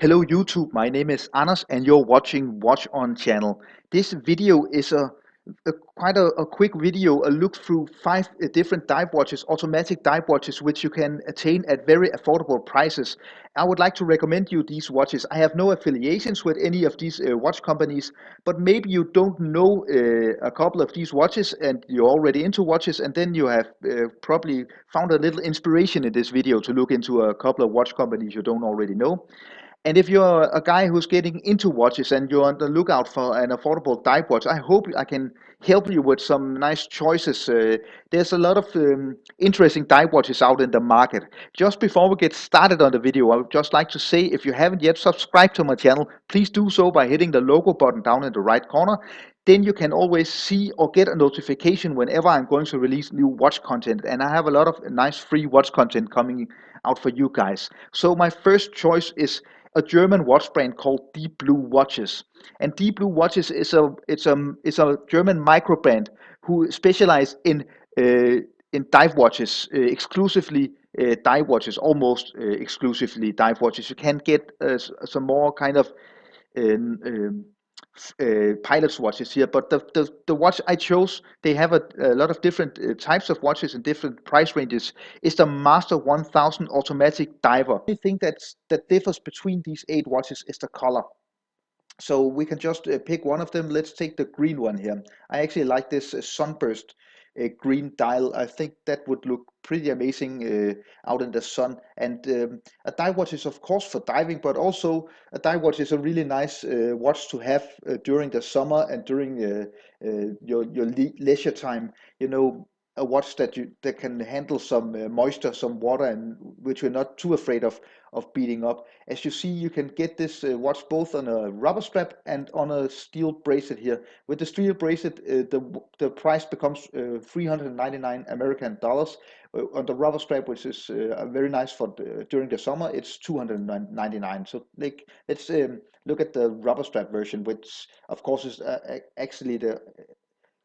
Hello YouTube, my name is Anders and you're watching Watch On channel. This video is a quick video, a look through five different dive watches, automatic dive watches, which you can attain at very affordable prices. I would like to recommend you these watches. I have no affiliations with any of these watch companies, but maybe you don't know a couple of these watches and you're already into watches, and then you have probably found a little inspiration in this video to look into a couple of watch companies you don't already know. And if you're a guy who's getting into watches and you're on the lookout for an affordable dive watch, I hope I can help you with some nice choices. There's a lot of interesting dive watches out in the market. Just before we get started on the video, I would just like to say, if you haven't yet subscribed to my channel, please do so by hitting the logo button down in the right corner. Then you can always see or get a notification whenever I'm going to release new watch content. And I have a lot of nice free watch content coming out for you guys. So my first choice is a German watch brand called Deep Blue Watches. And Deep Blue Watches is a German micro brand who specialize in dive watches, exclusively dive watches, almost exclusively dive watches. You can get some more kind of um, pilot's watches here, but the watch I chose, they have a lot of different types of watches and different price ranges. Is the Master 1000 automatic diver. The only thing that differs between these eight watches is the color. So we can just pick one of them. Let's take the green one here. I actually like this sunburst green dial. I think that would look pretty amazing out in the sun. And a dive watch is of course for diving, but also a dive watch is a really nice watch to have during the summer and during your leisure time. You know, a watch that can handle some moisture, some water, and which you're not too afraid of beating up. As you see, you can get this watch both on a rubber strap and on a steel bracelet here. With the steel bracelet, the price becomes 399 American dollars. On the rubber strap, which is very nice for during the summer, it's 299. So let's look at the rubber strap version, which of course is actually the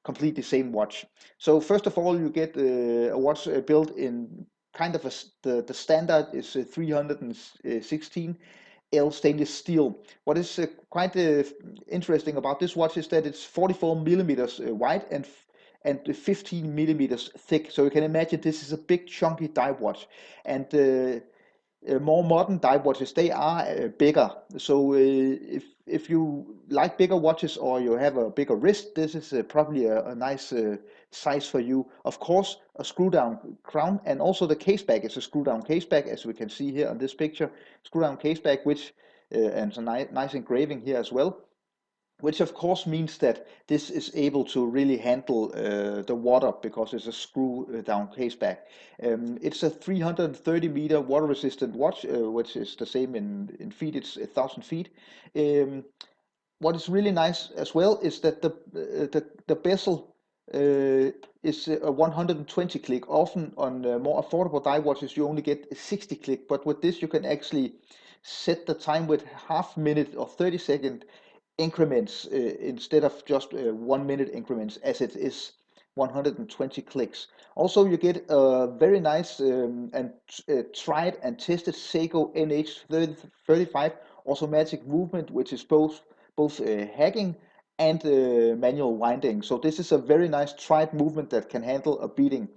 completely same watch. So first of all, you get a watch built in kind of the standard is 316 L stainless steel. What is quite interesting about this watch is that it's 44 millimeters wide and 15 millimeters thick. So you can imagine this is a big chunky dive watch, and more modern dive watches, they are bigger. So if you like bigger watches or you have a bigger wrist, this is probably a nice size for you. Of course, a screw down crown, and also the case back is a screw down case back, as we can see here on this picture. Screw down case back, which and some nice engraving here as well, which of course means that this is able to really handle the water because it's a screw down case back. It's a 330-meter water resistant watch, which is the same in feet. It's 1,000 feet. Um, what is really nice as well is that the bezel is a 120 click. Often on more affordable dive watches you only get a 60 click, but with this you can actually set the time with half minute or 30-second increments instead of just 1 minute increments, as it is 120 clicks. Also, you get a very nice and tried and tested Seiko NH35 automatic movement, which is both hacking and manual winding. So this is a very nice tried movement that can handle a beating.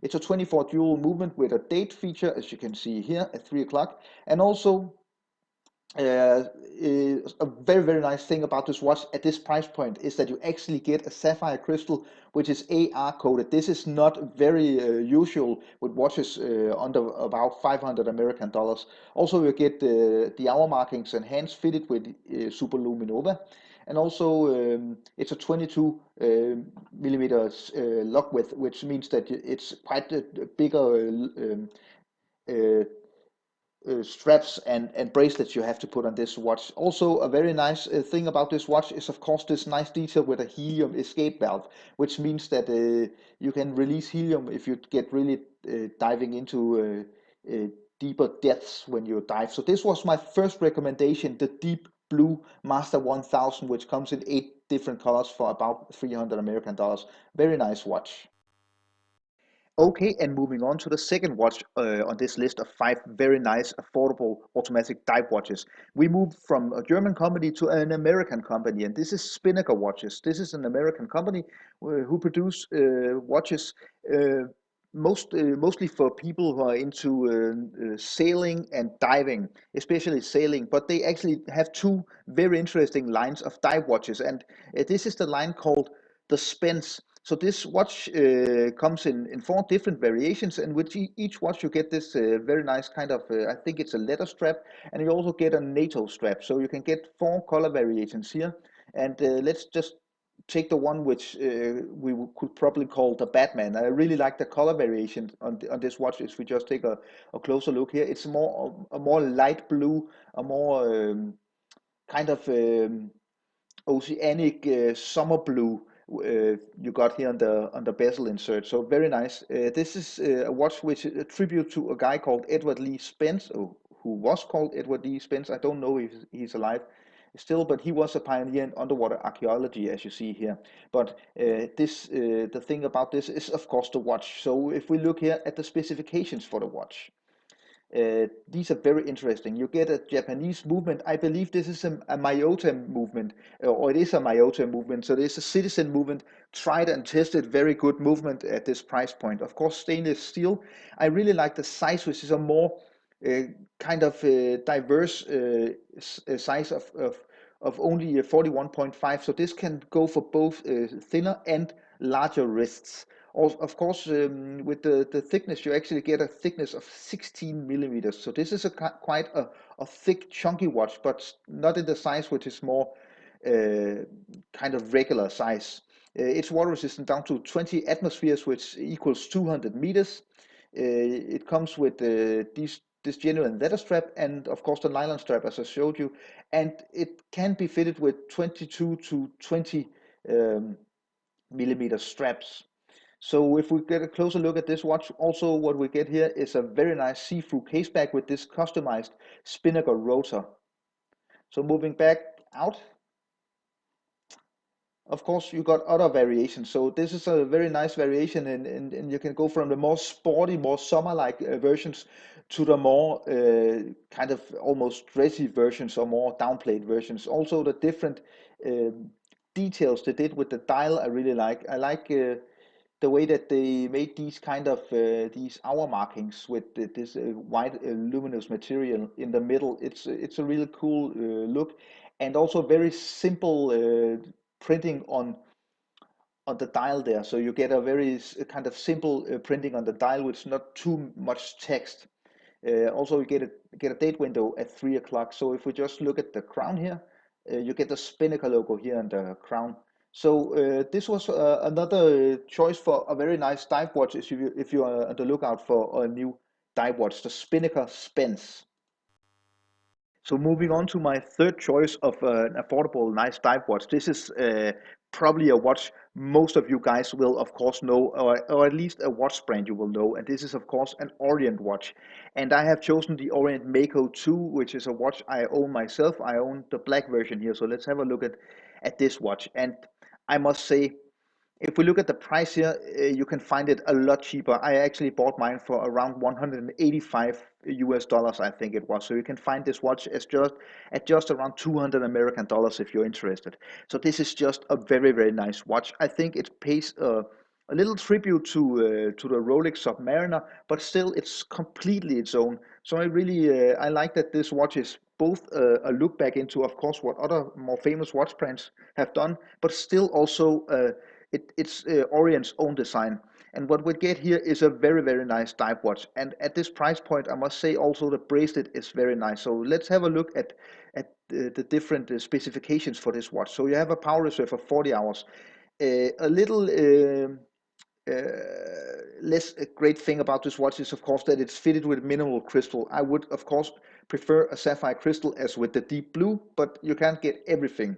It's a 24 dual movement with a date feature, as you can see here at 3 o'clock, and also a very nice thing about this watch at this price point is that you actually get a sapphire crystal, which is AR coated. This is not very usual with watches under about 500 American dollars. Also, you get the hour markings and hands fitted with super luminova, and also it's a 22 millimeters lock width, which means that it's quite a bigger uh, straps and bracelets you have to put on this watch. Also, a very nice thing about this watch is of course this nice detail with a helium escape valve, which means that you can release helium if you get really diving into deeper depths when you dive. So this was my first recommendation, the Deep Blue Master 1000, which comes in 8 different colors for about 300 American dollars. Very nice watch. Okay, and moving on to the second watch on this list of five very nice, affordable automatic dive watches. We moved from a German company to an American company, and this is Spinnaker Watches. This is an American company who produce watches mostly for people who are into sailing and diving, especially sailing. But they actually have two very interesting lines of dive watches, and this is the line called the Spence. So this watch comes in four different variations, and with each watch you get this very nice kind of, I think it's a leather strap, and you also get a NATO strap. So you can get four color variations here. And let's just take the one which could probably call the Batman. I really like the color variation on this watch. If we just take a closer look here, it's a more light blue, a more kind of oceanic summer blue you got here on the bezel insert. So very nice. This is a watch which is a tribute to a guy called Edward Lee Spence, who was called Edward Lee Spence. I don't know if he's alive still, but he was a pioneer in underwater archaeology, as you see here. But the thing about this is, of course, the watch. So if we look here at the specifications for the watch, these are very interesting. You get a Japanese movement. I believe this is a Miyota movement, or it is a Miyota movement. So there's a citizen movement, tried and tested, very good movement at this price point. Of course, stainless steel. I really like the size, which is a more uh, kind of diverse size of only 41.5. So this can go for both thinner and larger wrists. Of course, with the thickness, you actually get a thickness of 16 millimeters. So this is quite a thick, chunky watch, but not in the size which is more kind of regular size. It's water resistant down to 20 atmospheres, which equals 200 meters. It comes with this genuine leather strap and, of course, the nylon strap, as I showed you. And it can be fitted with 22 to 20 um, millimeter straps. So if we get a closer look at this watch, also what we get here is a very nice see-through case back with this customized Spinnaker rotor. So moving back out, of course, you got other variations. So this is a very nice variation, and you can go from the more sporty, more summer-like versions to the more kind of almost dressy versions or more downplayed versions. Also, the different details they did with the dial, I really like. I like the way that they made these kind of these hour markings with this white luminous material in the middle. It's a really cool look, and also very simple printing on the dial there. So you get a very kind of simple printing on the dial with not too much text. Also, you get a date window at 3 o'clock. So if we just look at the crown here, you get the Spinnaker logo here on the crown. So this was another choice for a very nice dive watch if you are on the lookout for a new dive watch, the Spinnaker Spence. So moving on to my third choice of an affordable, nice dive watch. This is probably a watch most of you guys will, of course, know, or at least a watch brand you will know. And this is, of course, an Orient watch. And I have chosen the Orient Maiko 2, which is a watch I own myself. I own the black version here. So let's have a look at this watch. And I must say, if we look at the price here, you can find it a lot cheaper. I actually bought mine for around 185 US dollars, I think it was. So you can find this watch as just around 200 American dollars if you're interested. So this is just a very, very nice watch. I think it pays a little tribute to the Rolex Submariner, but still it's completely its own. So I really I like that this watch is both a look back into, of course, what other more famous watch brands have done, but still also it's Orient's own design. And what we get here is a very, very nice dive watch. And at this price point, I must say also the bracelet is very nice. So let's have a look at the different specifications for this watch. So you have a power reserve of 40 hours. A little less a great thing about this watch is, of course, that it's fitted with mineral crystal. I would, of course, prefer a sapphire crystal as with the deep blue, but you can't get everything.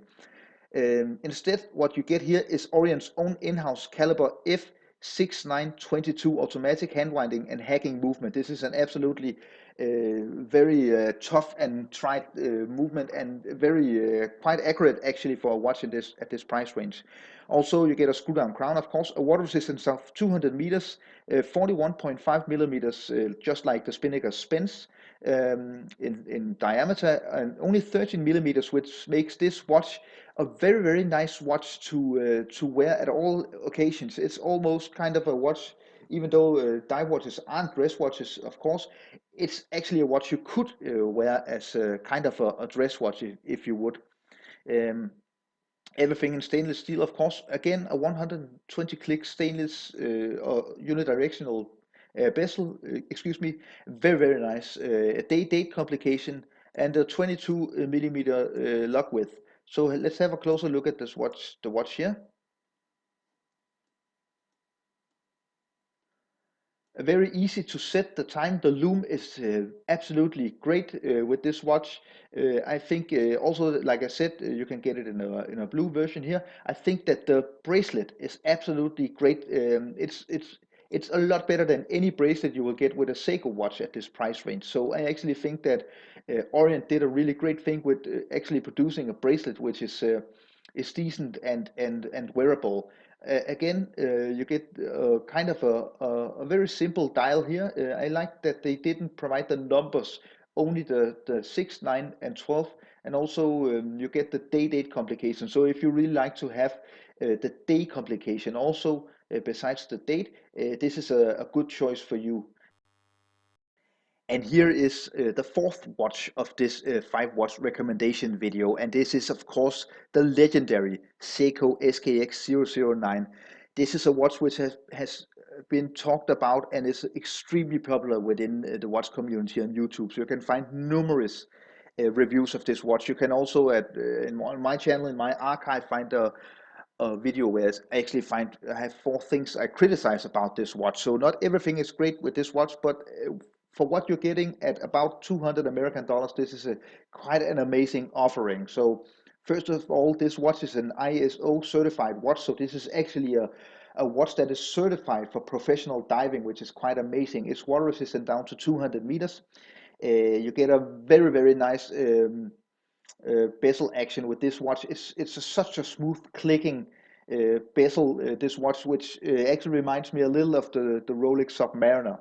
Instead, what you get here is Orient's own in-house caliber F6922 automatic hand winding and hacking movement. This is an absolutely very tough and tried movement, and very quite accurate actually for a watch in this at this price range. Also, you get a screw down crown, of course, a water resistance of 200 meters, 41.5 millimeters, just like the Spinnaker Spence in diameter, and only 13 millimeters, which makes this watch a very nice watch to wear at all occasions. It's almost kind of a watch, even though dive watches aren't dress watches, of course. It's actually a watch you could wear as a kind of a dress watch if you would. Um, Everything in stainless steel, of course. Again, a 120 click stainless unidirectional bezel. Excuse me. Very nice. A date complication and a 22 millimeter lug width. So let's have a closer look at this watch. The watch here. Very easy to set the time. The loom is absolutely great with this watch. I think also, like I said, you can get it in a blue version here. I think that the bracelet is absolutely great. It's a lot better than any bracelet you will get with a Seiko watch at this price range. So I actually think that Orient did a really great thing with actually producing a bracelet which is decent and wearable. Again, you get kind of a very simple dial here. I like that they didn't provide the numbers, only the 6, 9, and 12, and also you get the date complication. So if you really like to have the day complication also besides the date, this is a good choice for you. And here is the fourth watch of this 5 watch recommendation video, and this is of course the legendary Seiko KX009. This is a watch which has been talked about and is extremely popular within the watch community on YouTube. So you can find numerous reviews of this watch. You can also on my channel, in my archive, find a video where I have 4 things I criticize about this watch. So not everything is great with this watch, but for what you're getting at about 200 American dollars, this is quite an amazing offering. So first of all, this watch is an ISO certified watch. So this is actually a watch that is certified for professional diving, which is quite amazing. It's water resistant down to 200 meters. You get a very nice bezel action with this watch. Such a smooth clicking bezel, this watch, which actually reminds me a little of the Rolex Submariner.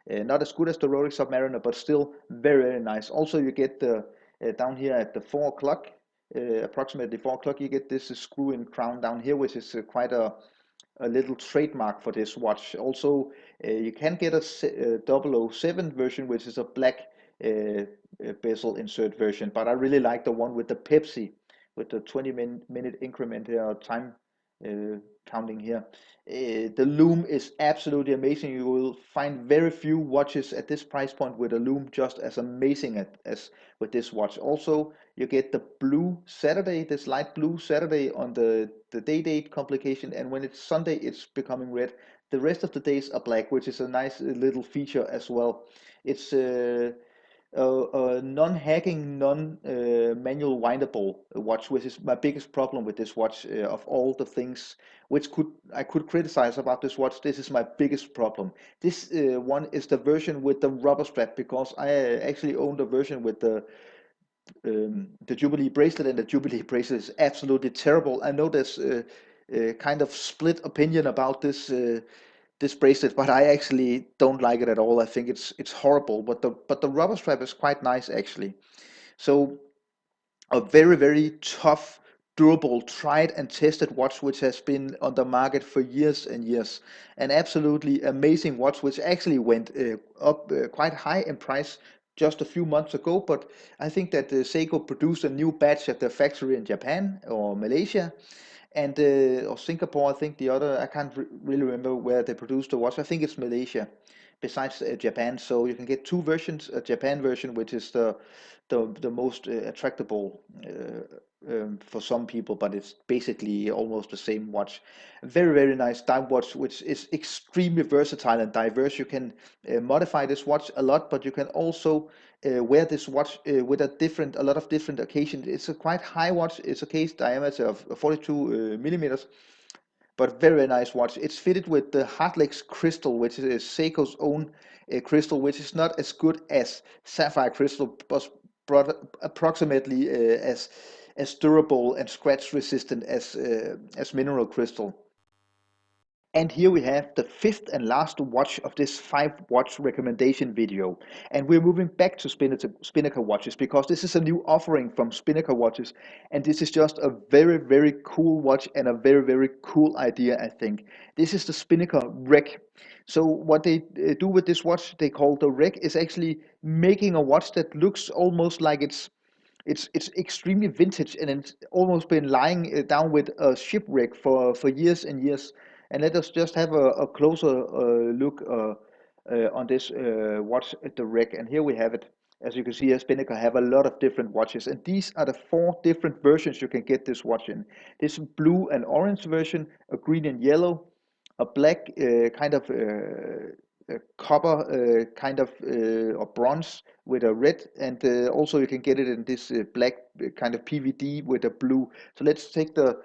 Not as good as the Rolex Submariner, but still very nice. Also, you get the down here at the 4 o'clock, approximately 4 o'clock, you get this screw-in crown down here, which is quite a little trademark for this watch. Also, you can get a 007 version, which is a black bezel insert version, but I really like the one with the Pepsi, with the 20-minute increment here, time uh, counting here. The loom is absolutely amazing. You will find very few watches at this price point with a loom just as amazing as with this watch. Also, you get the blue Saturday, this light blue Saturday on the date complication, and when it's Sunday, it's becoming red. The rest of the days are black, which is a nice little feature as well. It's non-hacking, non-manual windable watch, which is my biggest problem with this watch. Of all the things which I could criticize about this watch, this is my biggest problem. This one is the version with the rubber strap, because I actually own the version with the Jubilee bracelet, and the Jubilee bracelet is absolutely terrible. I know there's kind of split opinion about this bracelet, but I actually don't like it at all. I think it's horrible. But the rubber strap is quite nice actually. So a very tough, durable, tried and tested watch which has been on the market for years and years. An absolutely amazing watch which actually went up quite high in price just a few months ago. But I think that Seiko produced a new batch at the factory in Japan or Malaysia, and or Singapore. I think the other, I can't really remember where they produced the watch. I think it's Malaysia besides Japan. So you can get 2 versions: a Japan version, which is the most attractable for some people, but it's basically almost the same watch. Very nice dive watch, which is extremely versatile and diverse. You can modify this watch a lot, but you can also wear this watch with a lot of different occasions. It's a quite high watch. It's a case diameter of 42 millimeters, but very nice watch. It's fitted with the Hardlex crystal, which is Seiko's own crystal, which is not as good as sapphire crystal, but approximately as durable and scratch resistant as mineral crystal. And here we have the fifth and last watch of this 5 watch recommendation video. And we're moving back to Spinnaker watches because this is a new offering from Spinnaker watches. And this is just a very, very cool watch and a very, very cool idea, I think. This is the Spinnaker Rick. So what they do with this watch, they call the Rick, is actually making a watch that looks almost like it's extremely vintage, and it's almost been lying down with a shipwreck for years and years. And let us just have a closer look on this watch at the wreck. And here we have it. As you can see here, Spinnaker have a lot of different watches, and these are the 4 different versions you can get this watch in. This blue and orange version, a green and yellow, a black kind of copper kind of or bronze with a red, and also you can get it in this black kind of PVD with a blue. So let's take the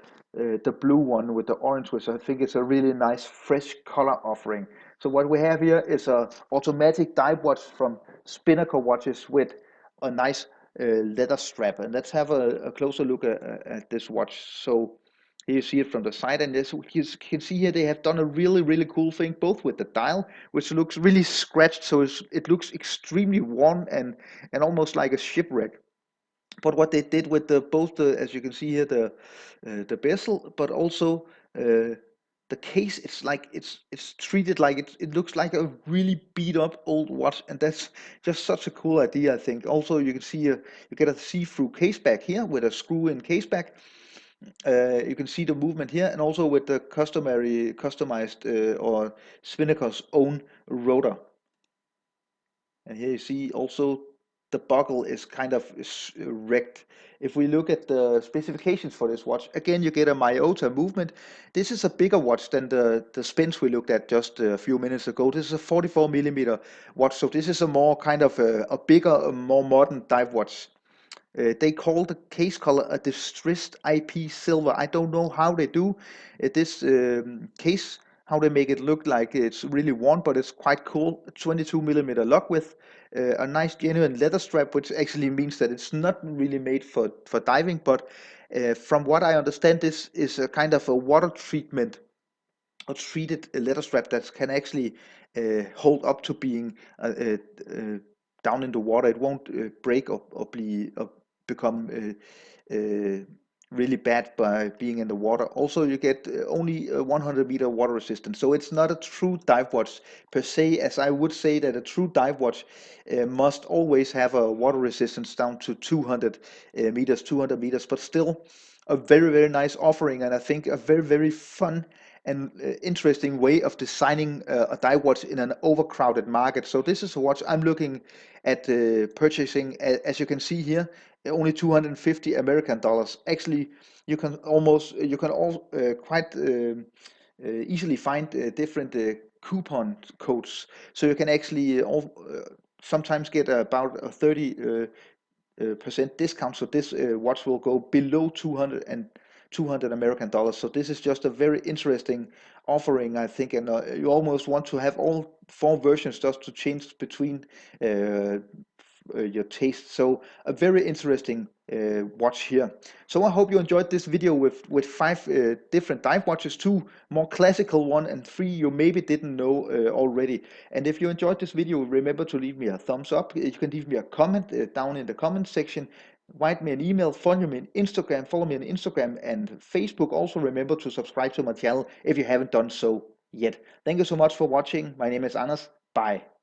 blue one with the orange, which I think is a really nice fresh color offering. So what we have here is a automatic dive watch from Spinnaker watches with a nice leather strap. And let's have a closer look at this watch. So here you see it from the side, and as you can see here, they have done a really, really cool thing, both with the dial, which looks really scratched, so it looks extremely worn and almost like a shipwreck. But what they did with both the, as you can see here, the bezel, but also the case, it's like it's treated like it looks like a really beat up old watch, and that's just such a cool idea, I think. Also, you can see you get a see-through case back here with a screw-in case back. You can see the movement here, and also with the customized or Spinnaker's own rotor. And here you see also the buckle is kind of wrecked. If we look at the specifications for this watch, again you get a myota movement. This is a bigger watch than the Spence we looked at just a few minutes ago. This is a 44 millimeter watch, so this is a more kind of a bigger, a more modern dive watch. They call the case color a distressed IP silver. I don't know how they do this case, how they make it look like it's really worn, but it's quite cool. 22 millimeter lock width, a nice genuine leather strap, which actually means that it's not really made for diving, but from what I understand, this is a kind of a water treatment or treated leather strap that can actually hold up to being down in the water. It won't break or become really bad by being in the water. Also, you get only 100-meter water resistance, so it's not a true dive watch per se, as I would say that a true dive watch must always have a water resistance down to 200 meters, 200 meters, but still a very, very nice offering, and I think a very, very fun and interesting way of designing a dive watch in an overcrowded market. So this is a watch I'm looking at purchasing. As you can see here, only 250 American dollars. Actually, you can all quite easily find different coupon codes. So you can actually sometimes get about a 30% discount. So this watch will go below 200 American dollars. So this is just a very interesting offering, I think, and you almost want to have all 4 versions just to change between your taste. So a very interesting watch here. So I hope you enjoyed this video with 5 different dive watches, 2 more classical one and 3 you maybe didn't know already. And if you enjoyed this video, remember to leave me a thumbs up. You can leave me a comment down in the comment section. Write me an email, follow me on Instagram and Facebook. Also remember to subscribe to my channel if you haven't done so yet. Thank you so much for watching. My name is Anders. Bye.